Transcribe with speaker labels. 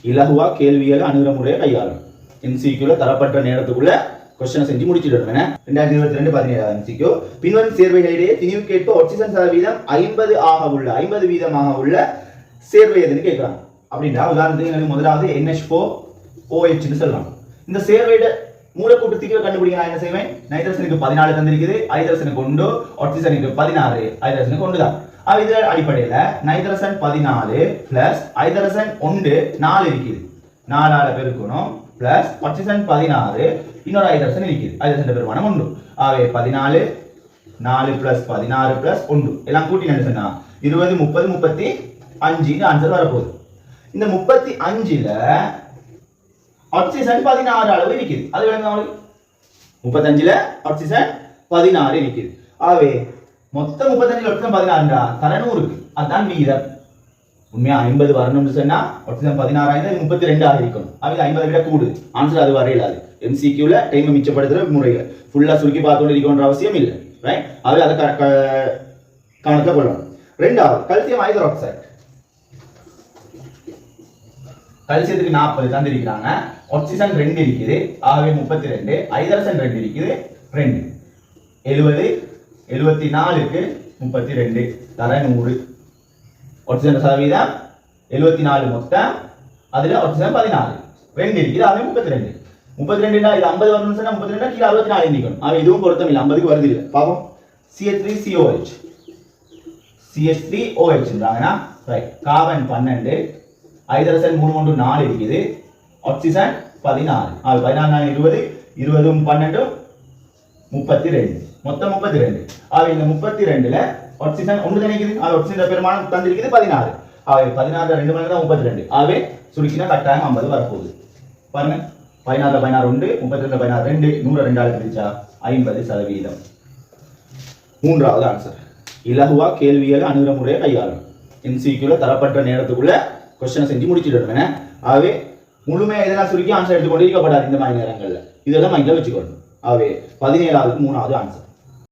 Speaker 1: இலகுவா கேள்விகளை அணுகிற முறையை கையாளும். எம்சிக்யூல தரப்பட்ட நேரத்துக்குள்ள கொஸ்டினை செஞ்சு முடிச்சிட்டு 2022 17 எம்சிக்யூ. பின்வரும் சேர்வைகளிடையே திணிவுக்கேற்ப ஆக்சிஜன் சதவீதம் 50 வீதமாக உள்ள சேர்வை எதுன்னு கேட்கிறாங்க. அப்படின்னா உதாரணத்துக்கு முதலாவது NH4OH சொல்லலாம். இந்த சேர்வையோட மூலக்கூட்டு திணிவை கண்டுபிடிக்க நான் என்ன செய்வேன்? நைட்ரஜனுக்கு 14 தந்திருக்குது, ஹைட்ரஜனுக்கு 1, ஆக்சிஜனுக்கு 16, ஹைட்ரஜனுக்கு 1 தான். இதே அடிப்படையில் நைட்ரஜன் 14 பிளஸ் ஹைட்ரஜன் 1 4 இருக்குது, 4ஆல பெருக்கணும் பிளஸ் ஆக்சிஜன் 16 இன்னொரு ஹைட்ரஜன் இருக்குது, ஹைட்ரஜன் பெருமானம் 1. ஆகவே 14 4 பிளஸ் 16 பிளஸ் 1 எல்லாம் கூட்டி என்ன சொன்னா 20 30 35 ஆன்சர் வரப்போகுது. இந்த 35ல ஆக்சிஜன் 16 அளவு இருக்குது. அது விளங்க உங்களுக்கு 35ல ஆக்சிஜன் 16 இருக்குது. ஆகவே மொத்தம் 35 ஆக்சிஜன் 16 தரணும் இருக்கு. அதுதான் வீதம். உண்மையா 50 வரணும்னு சொன்னா ஆக்சிஜன் 16 ஆயிரம் 32 ஆக இருக்கணும். அது 50 விட கூடு. ஆன்சர் அது வரையிலாது. எம்சிக்யூல டைம் மிச்சப்படுத்துற முறைகள் ஃபுல்லா சுருக்கி பார்த்து இருக்கணும்ன்ற அவசியம் இல்லை. ரைட்? அது அதை கணக்கில் கொள்ளணும். ரெண்டாவது கல்சியம் ஹைட்ராக்சைடு. கல்சியத்துக்கு 40 தந்திருக்கிறாங்க, ஆக்சிஜன் 2 இருக்குது, ஆகவே 32, ஹைட்ரஜன் 2 இருக்குது 2, 70 74க்கு 32 தர 100. ஆக்சிஜன் சதவீதம் 74 மொத்தம், அதுல ஆக்சிஜன் 14 2 இருக்குது, ஆகவே 32. 32 இது 50 வரணும்னு சொன்னா 32 கீழே 64 எண்ணிக்கணும். ஆகவே இதுவும் பொருத்தம் இல்லை, 50க்கு வருது இல்லை. பாப்போம். CH3COH CH3OH right. Carbon 12, hydrogen 3 4 இருக்குது, ஆக்சிஜன் 16, 14 20, 20 12 32, மொத்தம் 32. ஆகவே இந்த 32ல ஆக்சிஜன் 1 தனிக்குது, ஆக்சிஜன் பெருமானம் தந்திருக்குது 16. ஆகவே 16 2 மடங்கு தான் 32. ஆகவே சுருக்கினா கட்டாயம் 50 வரப்போகுது. பாருங்க 16 16 1, 32 16 2, 100 2 ஆல் பிரிச்சா 50%. மூன்றாவது ஆன்சர் இலகுவா கேள்விகளை அணுகிற முறையை கையாளும். எம்சிக்யூல தரப்பட்ட நேரத்துக்குள்ள கொஸ்டினை செஞ்சு முடிச்சுட்டு. ஆகவே முழுமையாக இதெல்லாம் சுருக்கி ஆன்சர் எடுத்துக்கொண்டு இருக்கப்படாது இந்த மாதிரி நேரங்களில். இதெல்லாம் மைண்டில் வச்சுக்கணும். ஆகவே 17வது 3வது ஆன்சர்.